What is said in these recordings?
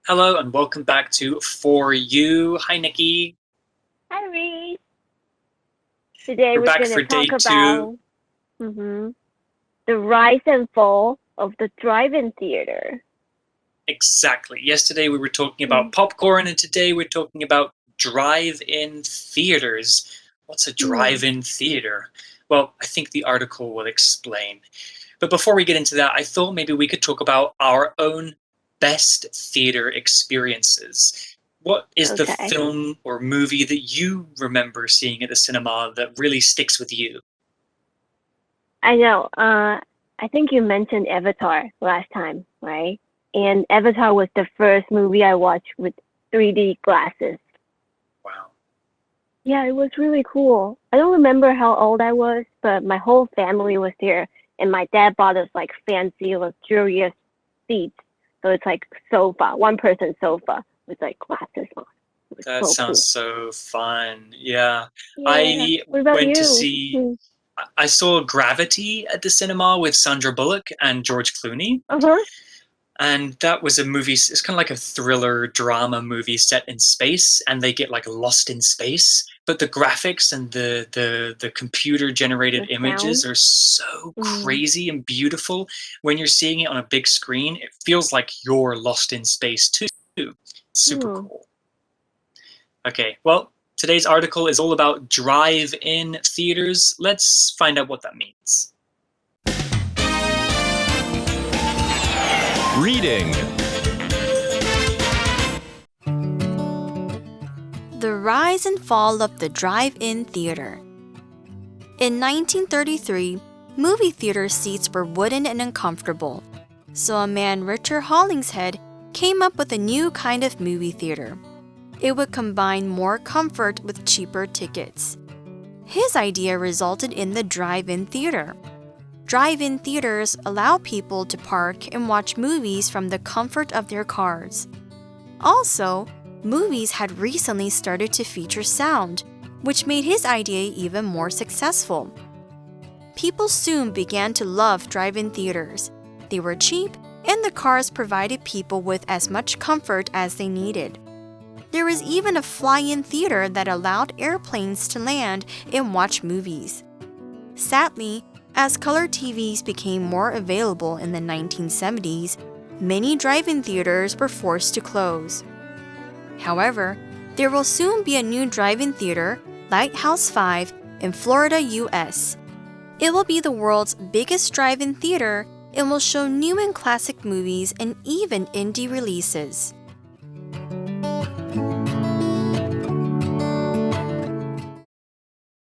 Hello and welcome back to For You. Hi, Nikki. Hi, Reese. Today We're we're back going for to day talk two. about the rise and fall of the drive-in theater. Exactly. Yesterday we were talking about popcorn, and today we're talking about drive-in theaters. What's a drive-in theater? Well, I think the article will explain. But before we get into that, I thought maybe we could talk about our own best theater experiences. What is the Okay. film or movie that you remember seeing at the cinema that really sticks with you? I know. I think you mentioned Avatar last time, right? And Avatar was the first movie I watched with 3D glasses. Wow. Yeah, it was really cool. I don't remember how old I was, but my whole family was there, and my dad bought us like fancy, luxurious seats. So it's like sofa, one-person sofa with like glasses on. It was That so sounds cool. so fun. Yeah. Yeah. I What about went to you? see, I saw Gravity at the cinema with Sandra Bullock and George Clooney. Uh-huh. And that was a movie, it's kind of like a thriller drama movie set in space, and they get like lost in space. But the graphics and the computer generated The images sound. are so Mm. crazy and beautiful. When you're seeing it on a big screen, it feels like you're lost in space too. Super Mm. cool. Okay, well, today's article is all about drive-in theaters. Let's find out what that means. Reading. The rise and fall of the drive-in theater. In 1933, movie theater seats were wooden and uncomfortable, so a man Richard Hollingshead came up with a new kind of movie theater. It would combine more comfort with cheaper tickets. His idea resulted in the drive-in theater. Drive-in theaters allow people to park and watch movies from the comfort of their cars. Also, movies had recently started to feature sound, which made his idea even more successful. People soon began to love drive-in theaters. They were cheap, and the cars provided people with as much comfort as they needed. There was even a fly-in theater that allowed airplanes to land and watch movies. Sadly, as color TVs became more available in the 1970s, many drive-in theaters were forced to close. However, there will soon be a new drive-in theater, Lighthouse 5, in Florida, US. It will be the world's biggest drive-in theater and will show new and classic movies and even indie releases.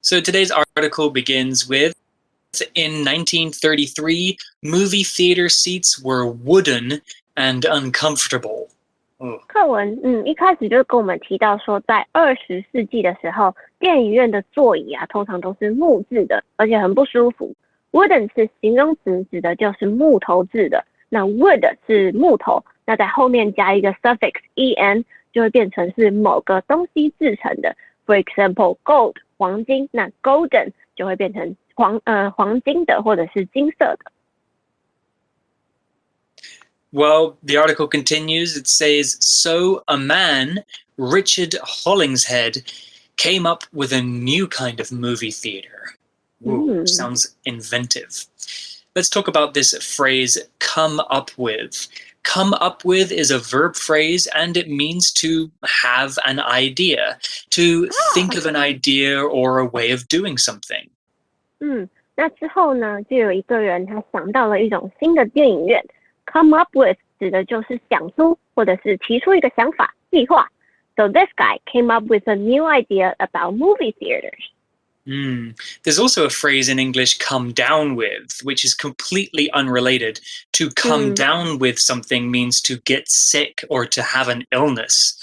So today's article begins with, in 1933, movie theater seats were wooden and uncomfortable. 课文，一开始就跟我们提到说，在20世纪的时候，电影院的座椅啊，通常都是木质的，而且很不舒服。Wooden 是形容词，指的就是木头制的。那 wood 是木头，那在后面加一个 suffix en，就会变成是某个东西制成的。For example, gold 黄金，那 golden 就会变成黄金的或者是金色的。Well, the article continues. It says, so a man, Richard Hollingshead, came up with a new kind of movie theater. Ooh, sounds inventive. Let's talk about this phrase, come up with. Come up with is a verb phrase, and it means to have an idea, to think of an idea or a way of doing something. 那之后呢，就有一个人他想到了一种新的电影院。Come up with 指的就是想出或者是提出一个想法、计划。So this guy came up with a new idea about movie theaters. There's also a phrase in English, come down with, which is completely unrelated. To come down with something means to get sick or to have an illness.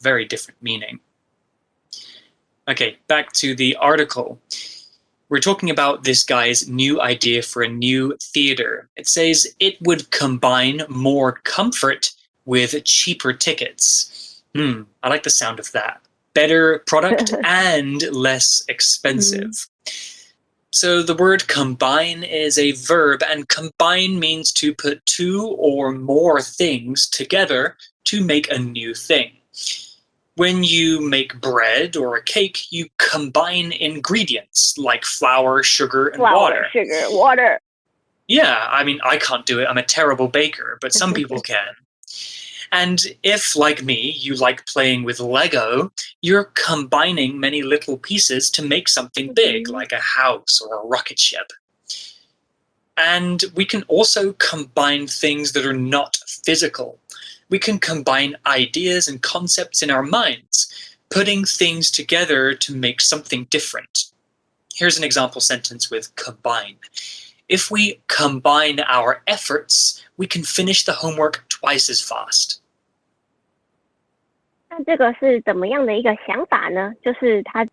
Very different meaning. Okay, back to the article. We're talking about this guy's new idea for a new theater. It says it would combine more comfort with cheaper tickets. I like the sound of that. Better product and less expensive. So the word combine is a verb, and combine means to put two or more things together to make a new thing. When you make bread or a cake, you combine ingredients like flour, sugar, and water. Sugar, water. Yeah, I mean, I can't do it. I'm a terrible baker, but some people can. And if, like me, you like playing with Lego, you're combining many little pieces to make something big, like a house or a rocket ship. And we can also combine things that are not physical. We can combine ideas and concepts in our minds, putting things together to make something different. Here's an example sentence with combine. If we combine our efforts, we can finish the homework twice as fast. 那这个是怎么样的一个想法呢？就是他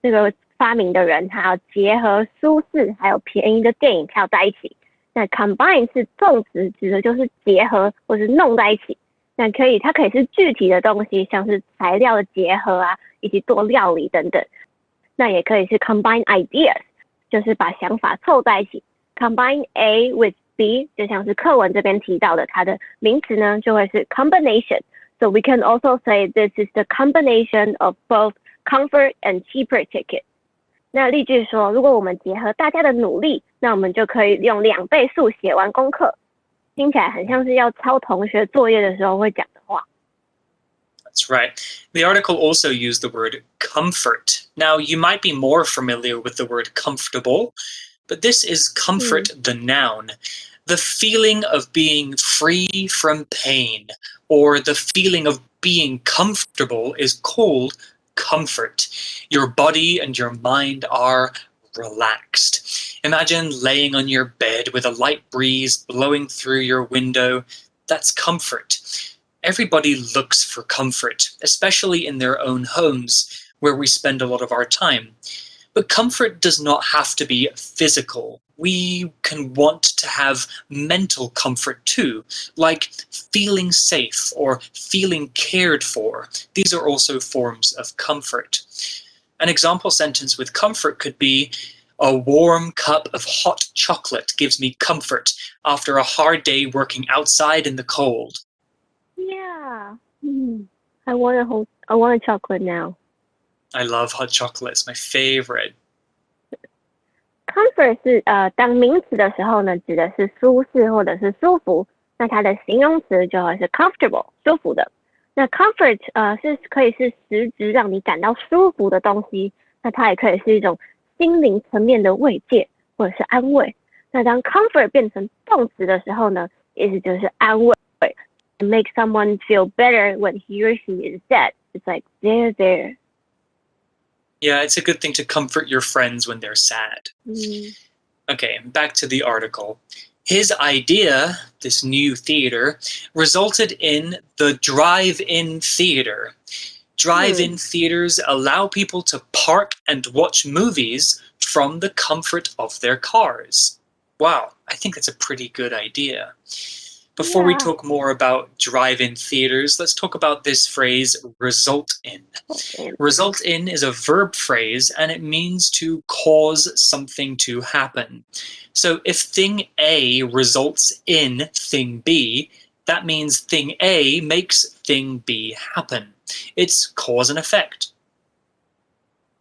这个发明的人，他要结合舒适还有便宜的电影票在一起。那 combine 是动词，指的就是结合或是弄在一起。那它可以是具体的东西，像是材料的结合啊，以及做料理等等。那也可以是 combine ideas， 就是把想法凑在一起。Combine A with B， 就像是课文这边提到的，它的名词呢就会是 combination。So we can also say this is the combination of both comfort and cheaper ticket. 那例句说，如果我们结合大家的努力，那我们就可以用2倍速写完功课。听起来很像是要抄同学作业的时候会讲的话。That's right. The article also used the word comfort. Now, you might be more familiar with the word comfortable, but this is comfort, the noun. The feeling of being free from pain, or the feeling of being comfortable is called comfort. Your body and your mind are relaxed. Imagine laying on your bed with a light breeze blowing through your window. That's comfort. Everybody looks for comfort, especially in their own homes, where we spend a lot of our time. But comfort does not have to be physical. We can want to have mental comfort too, like feeling safe or feeling cared for. These are also forms of comfort. An example sentence with comfort could be, a warm cup of hot chocolate gives me comfort after a hard day working outside in the cold. Yeah. I want a chocolate now. I love hot chocolate. It's my favorite. Comfort 是当名词的时候呢，指的是舒适或者是舒服。那它的形容词就会是 comfortable， 舒服的。那 comfort 是可以是实质让你感到舒服的东西，那它也可以是一种心灵层面的慰藉或者是安慰。那当 comfort 变成动词的时候呢，意思就是安慰。Make someone feel better when he or she is sad. It's like they're there. Yeah, it's a good thing to comfort your friends when they're sad. Okay, back to the article. His idea, this new theater, resulted in the drive-in theater. Drive-in theaters allow people to park and watch movies from the comfort of their cars. Wow, I think that's a pretty good idea. Before we talk more about drive-in theaters, let's talk about this phrase, result in. Result in is a verb phrase, and it means to cause something to happen. So if thing A results in thing B, that means thing A makes thing B happen. It's cause and effect.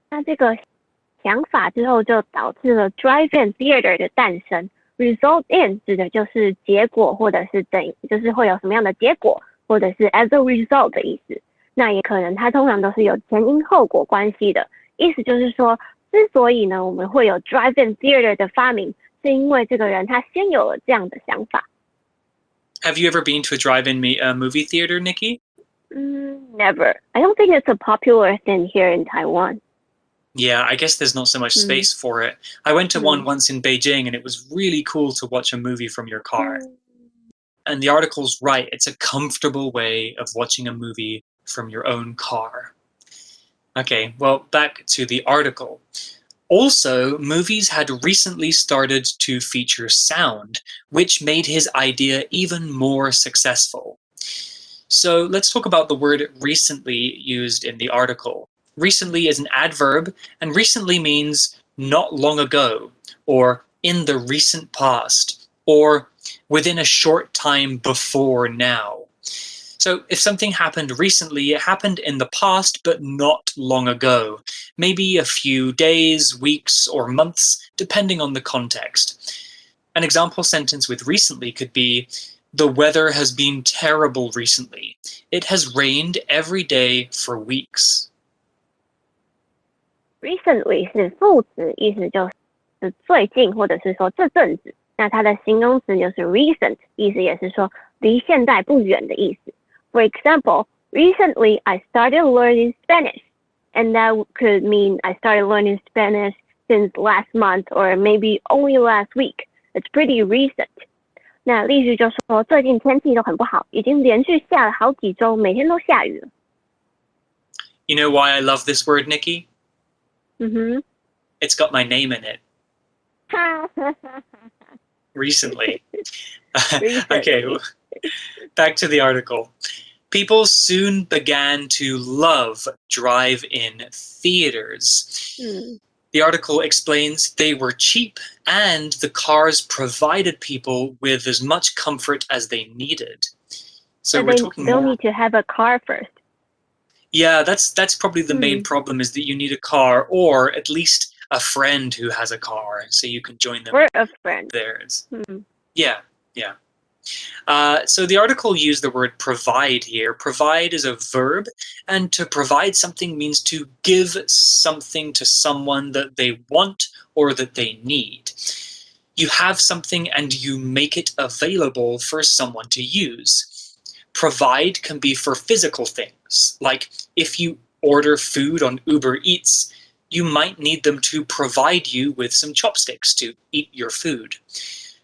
那这个想法之后就导致了 drive-in theater 的诞生。Result in 指的就是结果，或者是就是会有什么样的结果，或者是 as a result 的意思。那也可能它通常都是有前因后果关系的，意思就是说，之所以呢我们会有 drive-in theater 的发明，是因为这个人他先有了这样的想法。Have you ever been to a drive-in movie theater, Nikki? Never. I don't think it's a popular thing here in Taiwan. Yeah, I guess there's not so much space for it. I went to one once in Beijing, and it was really cool to watch a movie from your car. And the article's right. It's a comfortable way of watching a movie from your own car. Okay, well, back to the article. Also, movies had recently started to feature sound, which made his idea even more successful. So let's talk about the word recently used in the article. Recently is an adverb, and recently means not long ago, or in the recent past, or within a short time before now. So if something happened recently, it happened in the past, but not long ago. Maybe a few days, weeks, or months, depending on the context. An example sentence with recently could be, the weather has been terrible recently. It has rained every day for weeks. Recently 是副词，意思就是最近或者是说这阵子。那它的形容词就是 recent， 意思也是说离现在不远的意思。For example, recently I started learning Spanish, and that could mean I started learning Spanish since last month or maybe only last week. It's pretty recent. 那例句就说最近天气都很不好，已经连续下了好几周，每天都下雨了。You know why I love this word, Nikki? It's got my name in it. Recently. Okay, back to the article. People soon began to love drive-in theaters. The article explains they were cheap and the cars provided people with as much comfort as they needed. So we're talking more. They don't need to have a car first. Yeah, that's probably the main problem, is that you need a car or at least a friend who has a car so you can join them. Or a friend. Theirs. Yeah. So the article used the word provide here. Provide is a verb, and to provide something means to give something to someone that they want or that they need. You have something and you make it available for someone to use. Provide can be for physical things, like if you order food on Uber Eats, you might need them to provide you with some chopsticks to eat your food.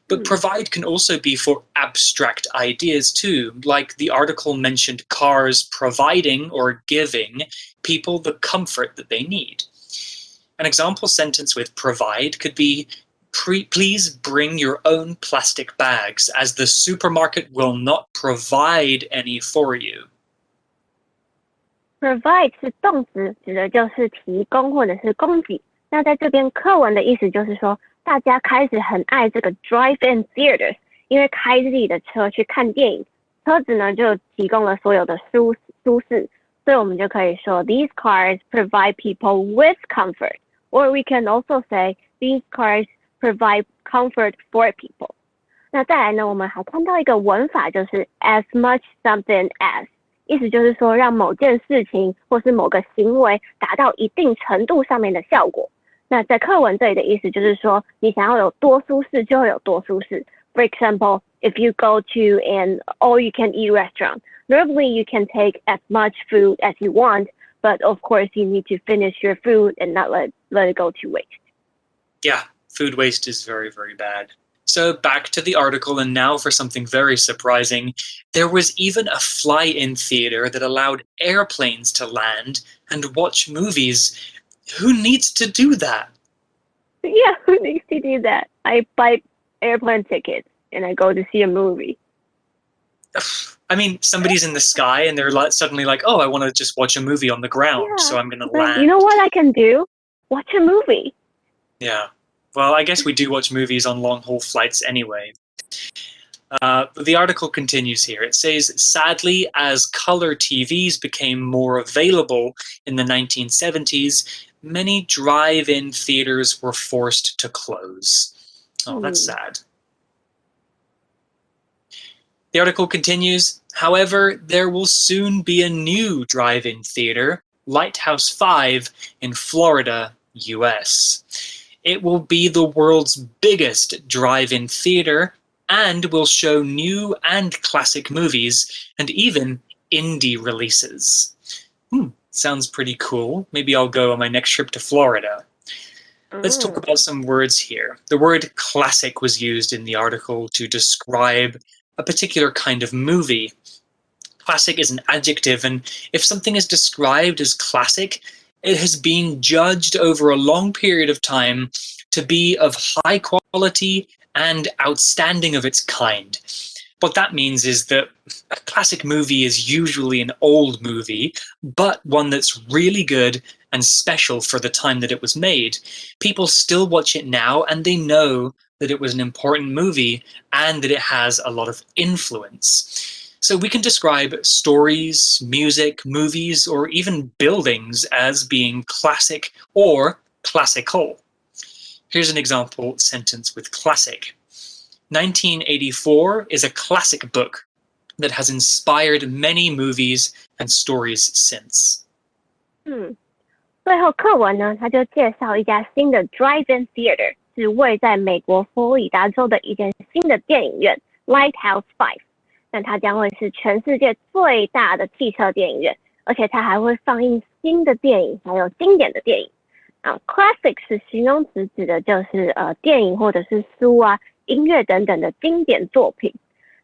But provide can also be for abstract ideas too, like the article mentioned cars providing or giving people the comfort that they need. An example sentence with provide could be, please bring your own plastic bags, as the supermarket will not provide any for you. Provide 是动词，指的就是提供或者是供给。那在这边课文的意思就是说，大家开始很爱这个 drive-in theaters， 因为开自己的车去看电影，车子呢就提供了所有的舒适，所以我们就可以说 these cars provide people with comfort, or we can also say these cars provide comfort for people. 那再来呢，我们还看到一个文法，就是 as much something as， 意思就是说让某件事情或是某个行为达到一定程度上面的效果。那在课文这里的意思就是说，你想要有多舒适就会有多舒适。For example, if you go to an all-you-can-eat restaurant, normally you can take as much food as you want, but of course you need to finish your food and not let it go to waste. Yeah, food waste is very, very bad. So back to the article, and now for something very surprising. There was even a fly-in theater that allowed airplanes to land and watch movies. Who needs to do that? Yeah, who needs to do that? I buy airplane tickets and I go to see a movie. I mean, somebody's in the sky and they're suddenly like, oh, I want to just watch a movie on the ground, so I'm going to land. You know what I can do? Watch a movie. Yeah. Well, I guess we do watch movies on long-haul flights anyway. The article continues here. It says, sadly, as color TVs became more available in the 1970s, many drive-in theaters were forced to close. Oh, that's sad. The article continues, however, there will soon be a new drive-in theater, Lighthouse 5, in Florida, US. It will be the world's biggest drive-in theater and will show new and classic movies and even indie releases. Sounds pretty cool. Maybe I'll go on my next trip to Florida. Let's talk about some words here. The word classic was used in the article to describe a particular kind of movie. Classic is an adjective, and if something is described as classic, it has been judged over a long period of time to be of high quality and outstanding of its kind. What that means is that a classic movie is usually an old movie, but one that's really good and special for the time that it was made. People still watch it now, and they know that it was an important movie and that it has a lot of influence. So we can describe stories, music, movies, or even buildings as being classic or classical. Here's an example sentence with classic. 1984 is a classic book that has inspired many movies and stories since. 最后课文呢，他就介绍一家新的 drive-in theater， 是位在美国佛罗里达州的一间新的电影院 Lighthouse 5。那它将会是全世界最大的汽车电影院，而且它还会放映新的电影，还有经典的电影。classic 是形容词，指的就是电影或者是书啊、音乐等等的经典作品。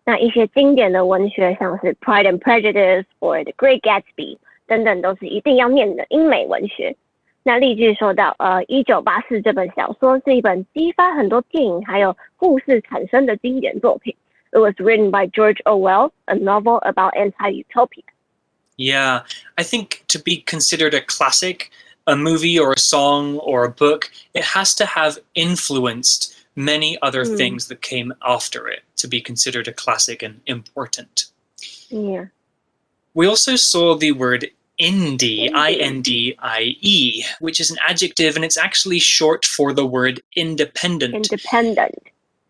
那一些经典的文学，像是 Pride and Prejudice 或 The Great Gatsby 等等，都是一定要念的英美文学。那例句说到1984这本小说是一本激发很多电影还有故事产生的经典作品。It was written by George Orwell, a novel about anti-utopia. Yeah, I think to be considered a classic, a movie or a song or a book, it has to have influenced many other things that came after it to be considered a classic and important. Yeah. We also saw the word indie, I-N-D-I-E, which is an adjective and it's actually short for the word independent. Independent.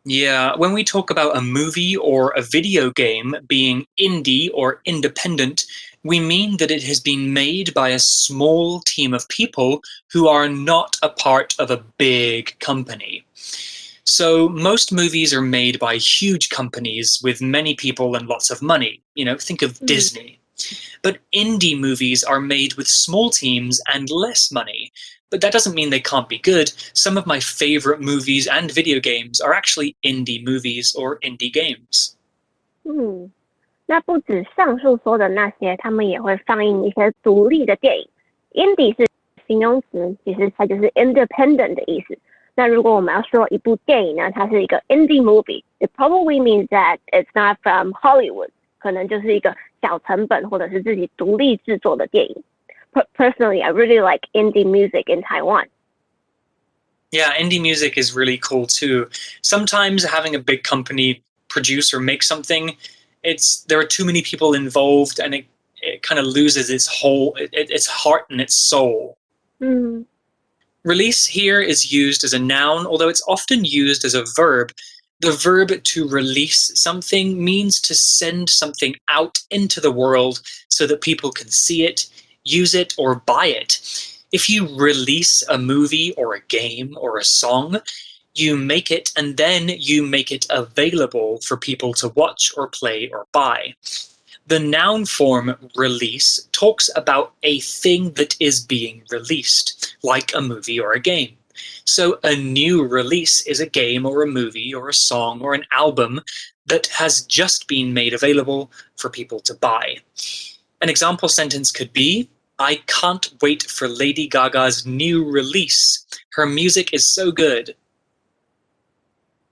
Yeah, when we talk about a movie or a video game being indie or independent, we mean that it has been made by a small team of people who are not a part of a big company. So most movies are made by huge companies with many people and lots of money. You know, think of Disney. But indie movies are made with small teams and less money. But that doesn't mean they can't be good. Some of my favorite movies and video games are actually indie movies or indie games. 那不止上述说的那些，他们也会放映一些独立的电影。Indie 是形容词，其实它就是 independent 的意思。那如果我们要说一部电影呢，它是一个 indie movie, it probably means that it's not from Hollywood， 可能就是一个小成本或者是自己独立制作的电影。Personally, I really like indie music in Taiwan. Yeah, indie music is really cool too. Sometimes having a big company produce or make something, there are too many people involved and it kind of loses its heart and its soul. Release here is used as a noun, although it's often used as a verb. The verb to release something means to send something out into the world so that people can see it, use it, or buy it. If you release a movie or a game or a song, you make it and then you make it available for people to watch or play or buy. The noun form release talks about a thing that is being released, like a movie or a game. So a new release is a game or a movie or a song or an album that has just been made available for people to buy. An example sentence could be, I can't wait for Lady Gaga's new release. Her music is so good.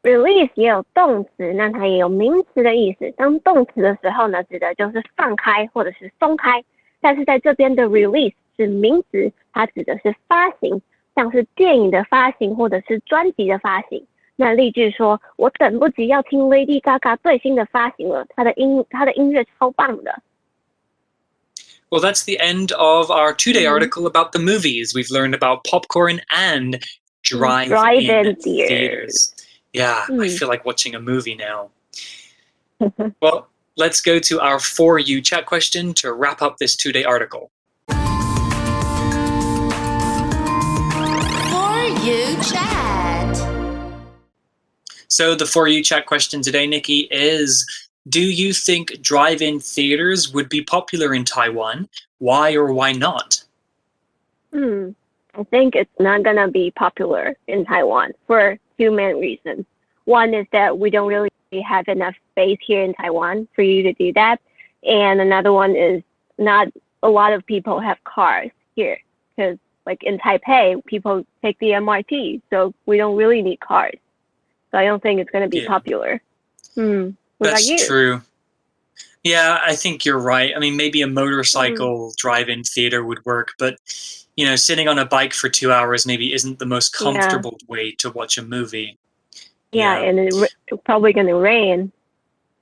Release 也有动词，那它也有名词的意思。当动词的时候呢，指的就是放开或者是松开。但是在这边的 release 是名词，它指的是发行，像是电影的发行或者是专辑的发行。那例句说，我等不及要听 Lady Gaga 最新的发行了，她的音乐超棒的。Well, that's the end of our two-day article about the movies. We've learned about popcorn and drive-in theaters. Yeah, I feel like watching a movie now. Well, let's go to our For You chat question to wrap up this two-day article. For You chat. So the For You chat question today, Nikki, is, do you think drive-in theaters would be popular in Taiwan? Why or why not? I think it's not going to be popular in Taiwan for two main reasons. One is that we don't really have enough space here in Taiwan for you to do that. And another one is not a lot of people have cars here because like in Taipei, people take the MRT, so we don't really need cars. So I don't think it's going to be popular. That's true. Yeah, I think you're right. I mean, maybe a motorcycle drive-in theater would work, but you know, sitting on a bike for 2 hours maybe isn't the most comfortable way to watch a movie. Yeah, and it's probably going to rain.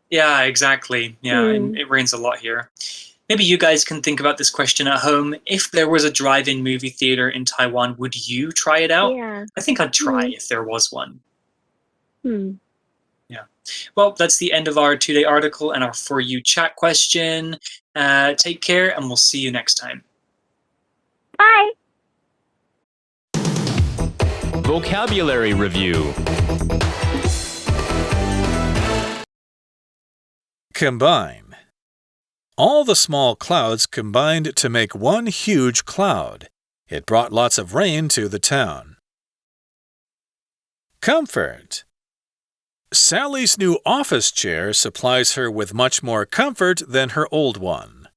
Yeah, exactly. Yeah, it rains a lot here. Maybe you guys can think about this question at home. If there was a drive-in movie theater in Taiwan, would you try it out? Yeah. I think I'd try if there was one. Yeah. Well, that's the end of our two-day article and our For You chat question. Take care, and we'll see you next time. Bye. Vocabulary Review. Combine. All the small clouds combined to make one huge cloud. It brought lots of rain to the town. Comfort. Sally's new office chair supplies her with much more comfort than her old one.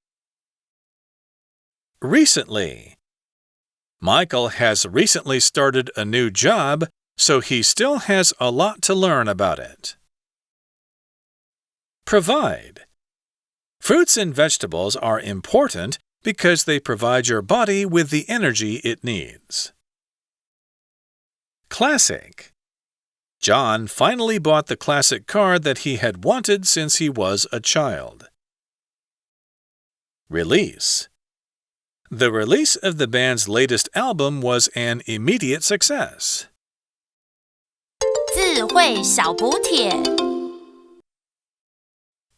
Recently. Michael has recently started a new job, so he still has a lot to learn about it. Provide. Fruits and vegetables are important because they provide your body with the energy it needs. Classic. John finally bought the classic car that he had wanted since he was a child. Release. The release of the band's latest album was an immediate success. 智慧小补帖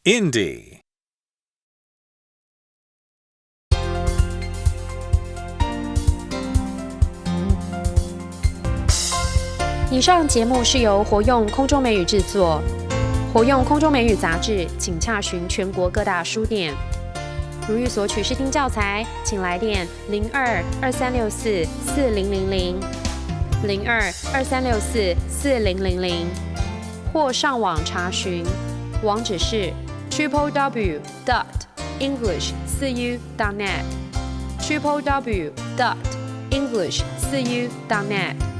Indie. 以上节目是由活用空中美语制作，活用空中美语杂志，请洽询全国各大书店。如欲索取试听教材，请来电02-2364-4000 02-2364-4000，或上网查询，网址是 www.english4u.net www.english4u.net